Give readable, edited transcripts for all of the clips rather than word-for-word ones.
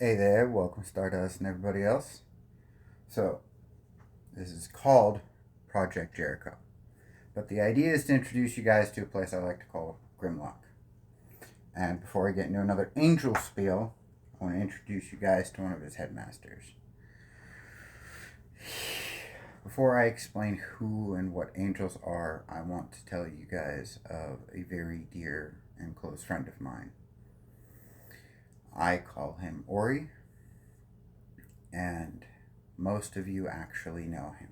Hey there, welcome Stardust and everybody else. So, this is called Project Jericho. But the idea is to introduce you guys to a place I like to call Grimlock. And before I get into another angel spiel, I want to introduce you guys to one of his headmasters. Before I explain who and what angels are, I want to tell you guys of a very dear and close friend of mine. I call him Ori, and most of you actually know him.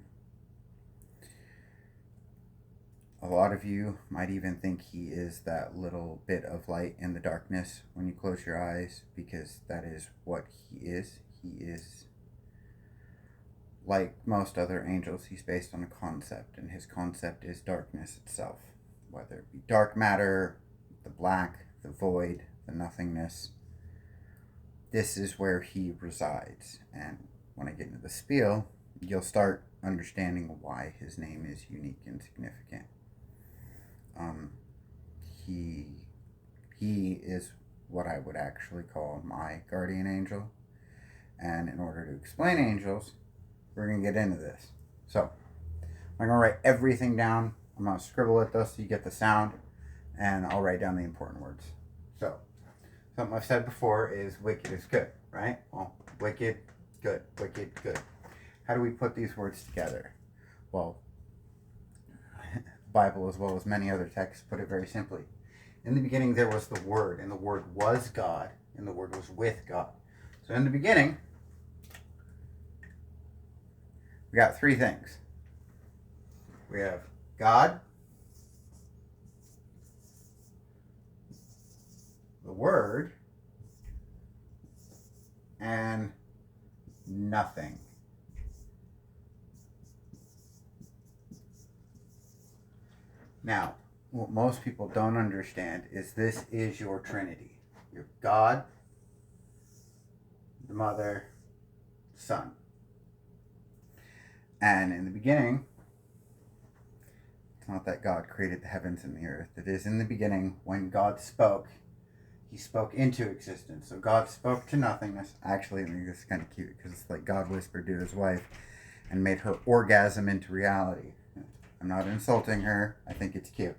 A lot of you might even think he is that little bit of light in the darkness when you close your eyes, because that is what he is. He is, like most other angels, he's based on a concept, and his concept is darkness itself. Whether it be dark matter, the black, the void, the nothingness, this is where he resides. And when I get into the spiel, you'll start understanding why his name is unique and significant. Um, he he is what I would actually call my guardian angel. And in order to explain angels, we're gonna get into this. So I'm gonna write everything down. I'm gonna scribble it though so you get the sound, and I'll write down the important words. So something I've said before is wicked is good, right? Well, wicked, good, wicked, good. How do we put these words together? Well, Bible, as well as many other texts, put it very simply. In the beginning, there was the Word, and the Word was God, and the Word was with God. So in the beginning, we got three things. We have God, the Word, and nothing. Now, what most people don't understand is this is your Trinity. Your God, the Mother, Son. And in the beginning, it's not that God created the heavens and the earth. It is in the beginning when God spoke, he spoke into existence. So God spoke to nothingness. Actually, I think this is kind of cute because it's like God whispered to his wife and made her orgasm into reality. I'm not insulting her. I think it's cute.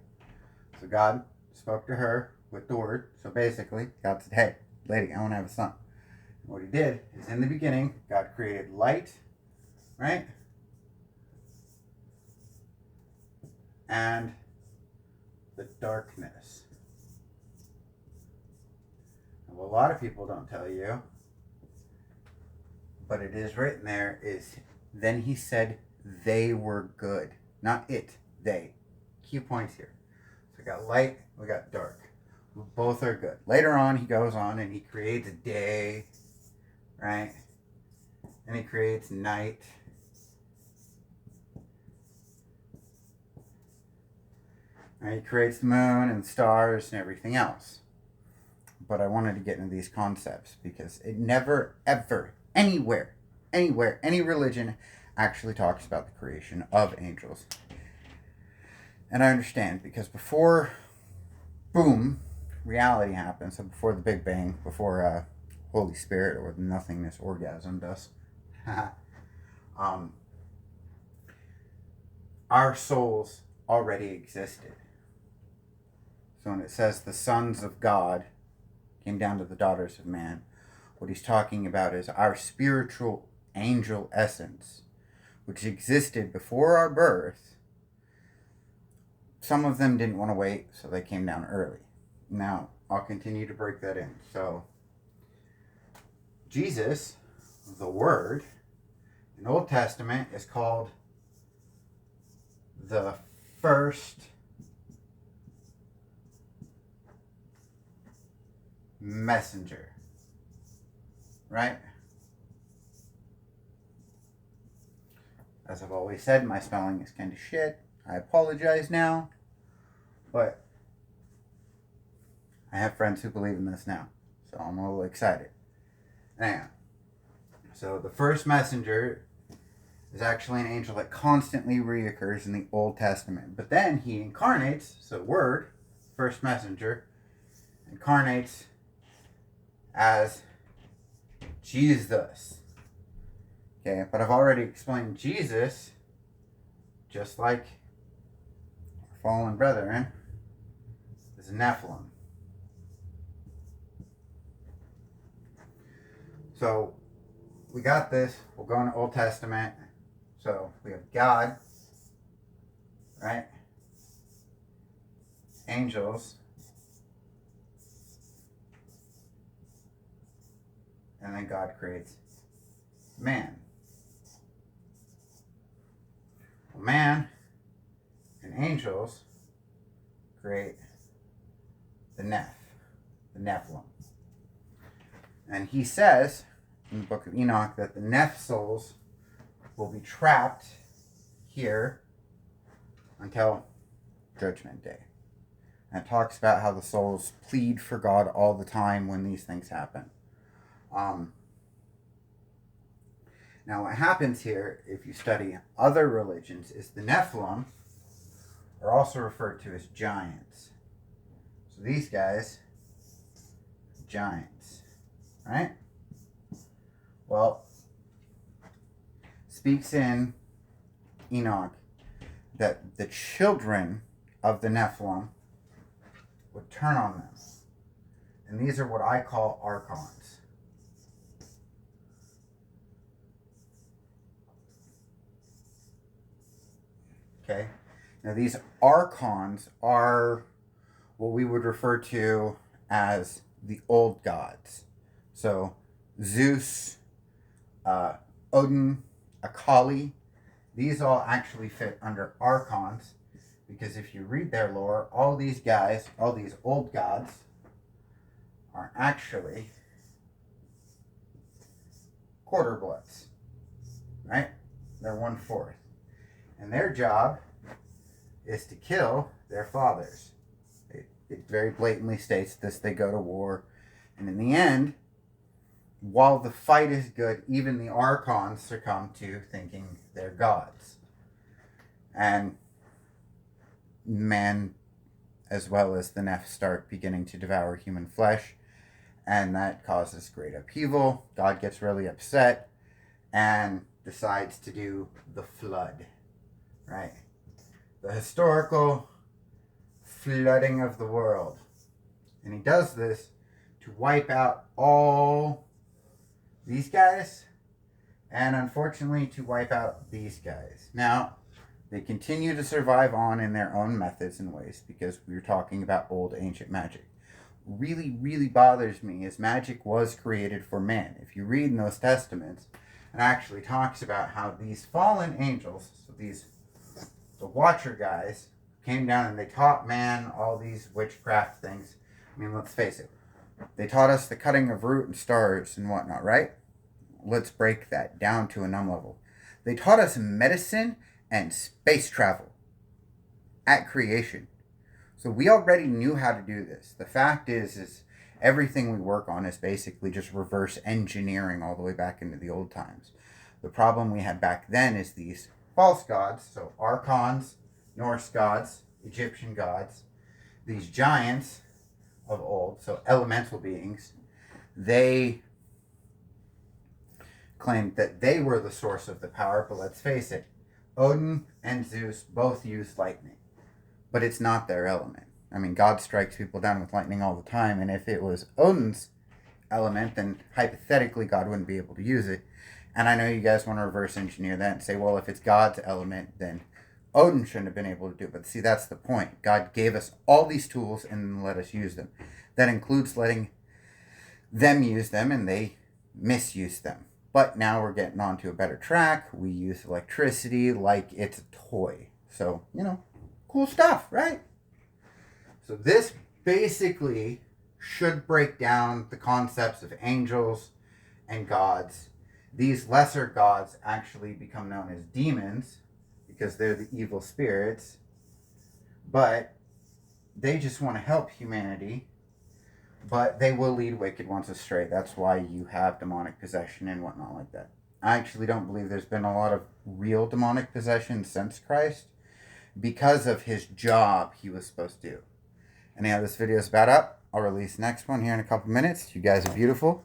So God spoke to her with the word. So basically, God said, hey, lady, I want to have a son. And what he did is in the beginning, God created light, right? And the darkness. And what a lot of people don't tell you, but it is written there, is then he said they were good. Not it, they. Key points here. So we got light, we got dark. Both are good. Later on, he goes on and he creates day, right? And he creates night. And he creates the moon and stars and everything else. But I wanted to get into these concepts because it never, ever, anywhere, any religion actually talks about the creation of angels. And I understand because before, boom, reality happened. So before the Big Bang, before Holy Spirit or the nothingness orgasmed us, um, our souls already existed. So when it says the sons of God came down to the daughters of man, what he's talking about is our spiritual angel essence, which existed before our birth. Some of them didn't want to wait, so they came down early. Now, I'll continue to break that in. So, Jesus, the Word, in Old Testament is called the first messenger, right? As I've always said, my spelling is kind of shit. I apologize now, but I have friends who believe in this now, so I'm a little excited. Anyhow, so the first messenger is actually an angel that constantly reoccurs in the Old Testament, but then he incarnates, so Word, first messenger, incarnates as Jesus. Okay, but I've already explained Jesus, just like our fallen brethren, is Nephilim. So we got this. We'll go into Old Testament. So we have God, right? Angels. And then God creates man. Well, man and angels create the Nephilim. And he says in the book of Enoch that the Neph souls will be trapped here until Judgment Day. And it talks about how the souls plead for God all the time when these things happen. Now what happens here, if you study other religions, is the Nephilim are also referred to as giants. So these guys, giants, right? Well, speaks in Enoch that the children of the Nephilim would turn on them. And these are what I call archons. Okay? Now these archons are what we would refer to as the old gods. So Zeus, Odin, Akali, these all actually fit under archons, because if you read their lore, all these guys, all these old gods, are actually quarter bloods, right? They're 1/4. And their job is to kill their fathers. It very blatantly states this. They go to war, and in the end, while the fight is good, even the archons succumb to thinking they're gods. And man, as well as the Neph, start beginning to devour human flesh, and that causes great upheaval. God gets really upset and decides to do the flood, right? The historical flooding of the world. And he does this to wipe out all these guys, and unfortunately to wipe out these guys. Now, they continue to survive on in their own methods and ways, because we were talking about old ancient magic. Really, really bothers me is magic was created for man. If you read in those testaments, it actually talks about how these fallen angels, so the Watcher guys, came down and they taught man all these witchcraft things. I mean, let's face it. They taught us the cutting of root and stars and whatnot, right? Let's break that down to a numb level. They taught us medicine and space travel at creation. So we already knew how to do this. The fact is everything we work on is basically just reverse engineering all the way back into the old times. The problem we had back then is these false gods, so archons, Norse gods, Egyptian gods, these giants of old, so elemental beings, they claimed that they were the source of the power, but let's face it, Odin and Zeus both use lightning, but it's not their element. I mean, God strikes people down with lightning all the time, and if it was Odin's element, then hypothetically God wouldn't be able to use it. And I know you guys want to reverse engineer that and say, well, if it's God's element, then Odin shouldn't have been able to do it. But see, that's the point. God gave us all these tools and let us use them. That includes letting them use them, and they misuse them. But now we're getting onto a better track. We use electricity like it's a toy. So, cool stuff, right? So this basically should break down the concepts of angels and gods. These lesser gods actually become known as demons because they're the evil spirits. But they just want to help humanity. But they will lead wicked ones astray. That's why you have demonic possession and whatnot like that. I actually don't believe there's been a lot of real demonic possession since Christ because of his job he was supposed to do. Anyhow, this video is about up. I'll release the next one here in a couple minutes. You guys are beautiful.